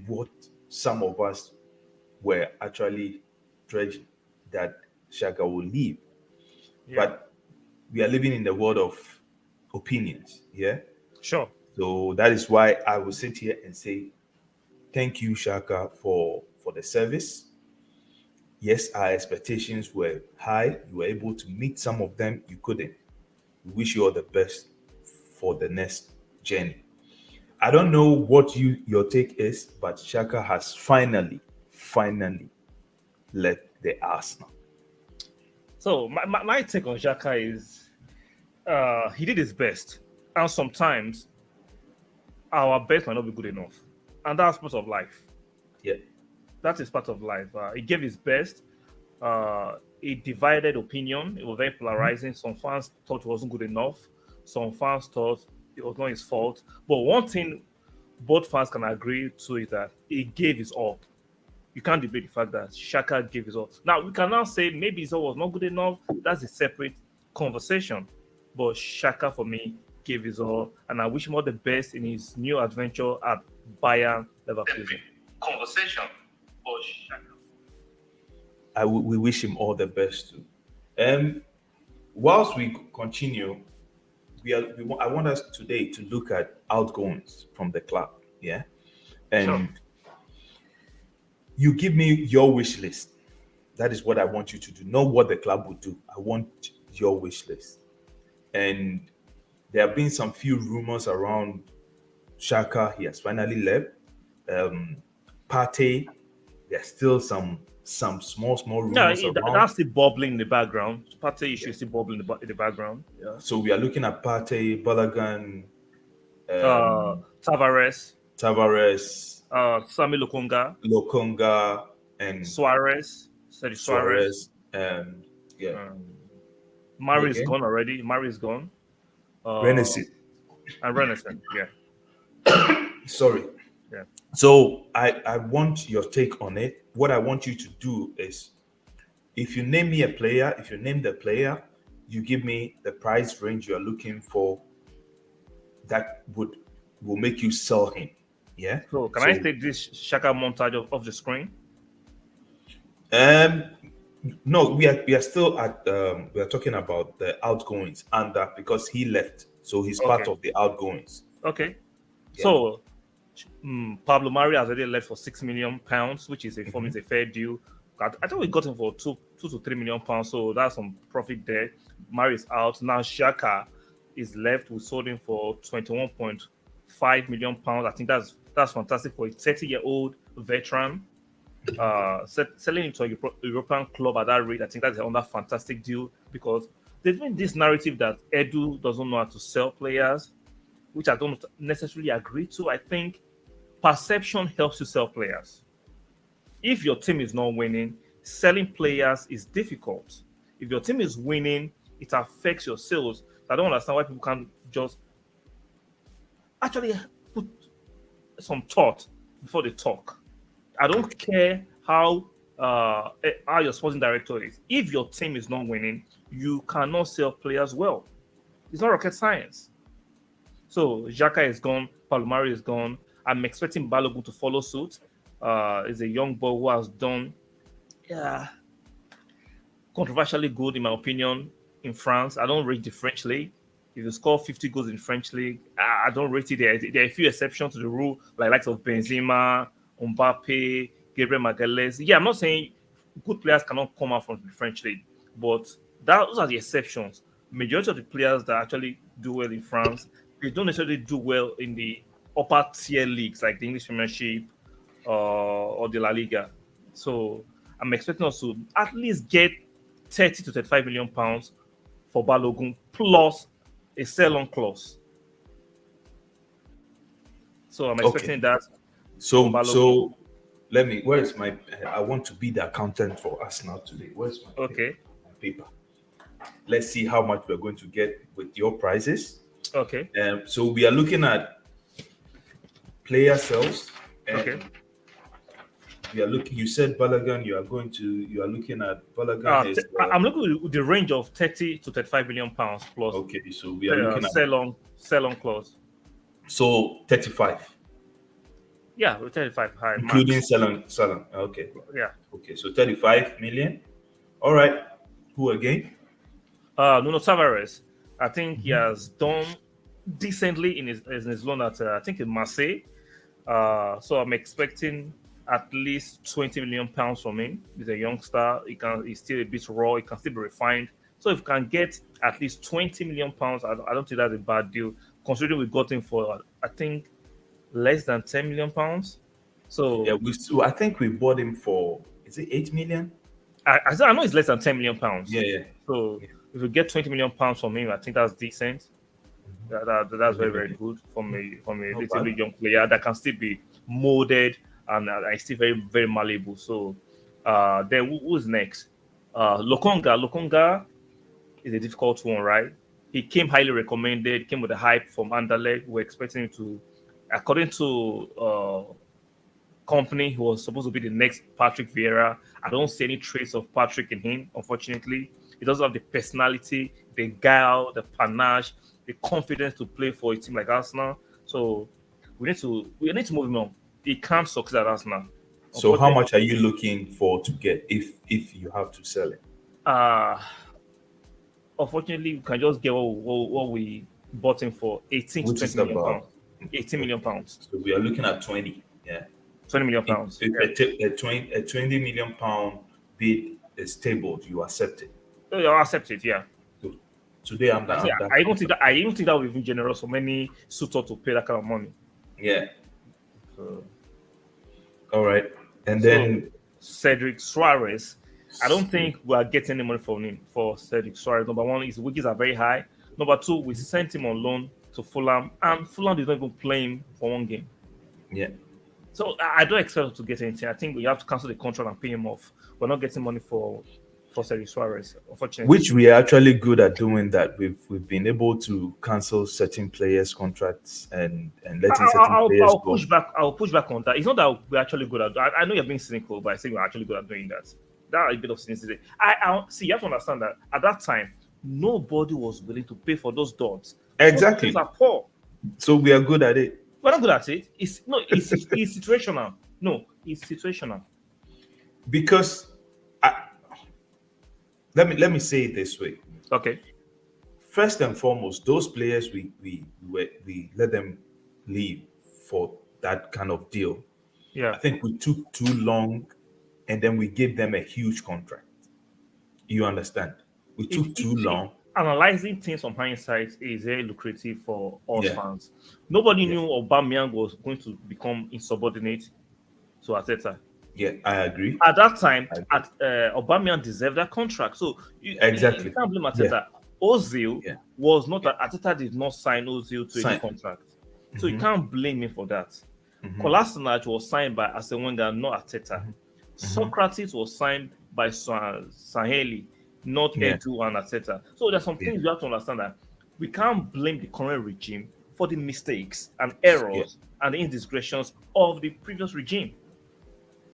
what some of us were actually dreading, that Xhaka will leave. Yeah. But we are living in the world of opinions. Yeah. Sure. So that is why I will sit here and say thank you, Shaka, for the service. Yes, our expectations were high. You were able to meet some of them. You couldn't. We wish you all the best for the next journey. I don't know what your take is, but Shaka has finally left the Arsenal. So my take on Xhaka is he did his best, and sometimes our best might not be good enough, and that's part of life. Yeah. That is part of life. He gave his best. He divided opinion. It was very polarizing. Some fans thought it wasn't good enough. Some fans thought it was not his fault. But one thing both fans can agree to is that he gave his all. You can't debate the fact that Shaka gave his all. Now we can now say maybe his all was not good enough. That's a separate conversation. But Shaka for me gave his all, and I wish him all the best in his new adventure at Bayern Leverkusen. Conversation. But Shaka. We wish him all the best too. Whilst we continue, I want us today to look at outgoings from the club. Yeah. Sure. And you give me your wish list. That is what I want you to do. Not what the club would do. I want your wish list. And there have been some few rumors around Shaka. He has finally left. Partey, there's still some small Yeah, rumors around. that's still bubbling in the background. Party issue is still bubbling in the background. Yeah. So we are looking at Partey, Balogun, Tavares, Tavares, Sami Lokonga, Lokonga, and Suarez, Sergio Suarez. Suarez. Yeah. Um, And Mari is again, gone already. Mari is gone. Uh, Renaissance. and Renison. Yeah, Sorry. yeah. So I want your take on it. What I want you to do is, if you name me a player, if you name the player, you give me the price range you are looking for that will make you sell him. Yeah. So can I So take this Shaka montage off the screen? um no, we are still at we are talking about the outgoings and that because he left. So he's part Okay, of the outgoings. okay. Yeah. So Pablo Mari has already left for £6 million, which is a for me Mhm. is a fair deal. I think we got him for two to £3 million, so that's some profit there. Mari is out now. Shaka is left. We sold him for £21.5 million. I think that's fantastic for a 30-year-old veteran. Selling him to a European club at that rate, I think that's another fantastic deal because there's been this narrative that Edu doesn't know how to sell players, which I don't necessarily agree to. I think perception helps you sell players. If your team is not winning, selling players is difficult. If your team is winning, it affects your sales. I don't understand why people can't just actually put some thought before they talk. I don't care how your sporting director is. If your team is not winning, you cannot sell players well. It's not rocket science. So Xhaka is gone, Palomari is gone. I'm expecting Balogun to follow suit. Is a young boy who has done yeah, controversially good in my opinion in France. I don't rate the French league. If you score 50 goals in French league, I don't rate it. There are a few exceptions to the rule, like likes of Benzema, Mbappe, Gabriel Magalhaes. Yeah, I'm not saying good players cannot come out from the French league, but those are the exceptions. Majority of the players that actually do well in France, they don't necessarily do well in the upper tier leagues like the English Premiership or the La Liga. So I'm expecting us to at least get 30 to 35 million pounds for Balogun plus a sell-on clause. So I'm Okay. expecting that from Balogun. So let me. Where is my? I want to be the accountant for us now today. Where's my pen? Okay, My paper. Let's see how much we're going to get with your prices. okay, So we are looking at player sales, okay. and we are looking. You said Balagan. You are looking at Balagan is I'm looking at the range of 30 to 35 million pounds plus okay. So we are looking at sell-on clause. so 35. Yeah, with 35 high including max. Salon. Okay. Yeah. Okay. So 35 million. All right. Who again? Nuno Tavares, I think he has done decently in his loan at I think in Marseille. So I'm expecting at least 20 million pounds from him. He's a youngster. He's still a bit raw. He can still be refined. So if you can get at least 20 million pounds, I don't think that's a bad deal. Considering we got him for I think less than 10 million pounds. Yeah, So I think we bought him for, is it 8 million? I know it's less than 10 million pounds. Yeah, yeah. So Yeah. if we get 20 million pounds from him, I think that's decent. That's very, very Okay. good from a Not relatively bad. young player that can still be molded and is still very, very malleable. So then who's next? Lokonga. Lokonga is a difficult one, right? He came highly recommended, came with a hype from Anderlecht. We're expecting him to, according to company who was supposed to be the next Patrick Vieira. I don't see any trace of Patrick in him, unfortunately. He doesn't have the personality, the guile, the panache, the confidence to play for a team like Arsenal. So we need to move him on. He can't succeed at Arsenal. So how Unfortunately, much are you looking for to get if you have to sell it? uh unfortunately we can just get what we bought him for 18 to Which 20 is million about, pounds. 18 million okay. pounds. So we are looking at 20. Yeah. 20 million If, pounds. if Yeah. a 20 million pound bid is tabled, you accept it. So I'll accept it, yeah. So today I say I'm that I don't think comfortable. that would be even generous for many suitor to pay that kind of money. Yeah. So, All right. And so then Cedric Suarez, I don't think we are getting any money from him for Cedric Suarez. Number one, his wages are very high. Number two, we sent him on loan to Fulham, and Fulham did not even play him for one game. yeah. So I don't expect him to get anything. I think we have to cancel the contract and pay him off. We're not getting money for Cedric Suarez, unfortunately. Which we are actually good at doing that. We've been able to cancel certain players' contracts and letting certain players I'll go. push back. I'll push back on that. It's not that we're actually good at. I know you're being cynical, but I think we're actually good at doing that. That is a bit of cynicism. I see. You have to understand that at that time, nobody was willing to pay for those dots. Those players Exactly. are poor. So we are good at it. We're not good at it. It's no. It's situational. No, it's situational. Because I, let me say it this way. Okay. First and foremost, those players we let them leave for that kind of deal. I Yeah. think we took too long, and then we gave them a huge contract. You understand? We took too See, long. analyzing things from hindsight is very lucrative for us Yeah, fans. Nobody yeah, knew Aubameyang was going to become insubordinate to Arteta. yeah. I agree. At that time, I agree. at Aubameyang deserved that contract. So you Exactly. can't blame Yeah, Arteta. Ozil yeah, was not yeah. Arteta did not sign Ozil to a new Sign. contract. So you Hmm. can't blame him for that. Hmm. Kolasinac was signed by Arsene Wenger, not Arteta. Hmm. Socrates was signed by Saheli, not Yeah, Edu and Arteta. So there's some yeah, things you have to understand that we can't blame the current regime for the mistakes and yeah. errors and the indiscretions of the previous regime.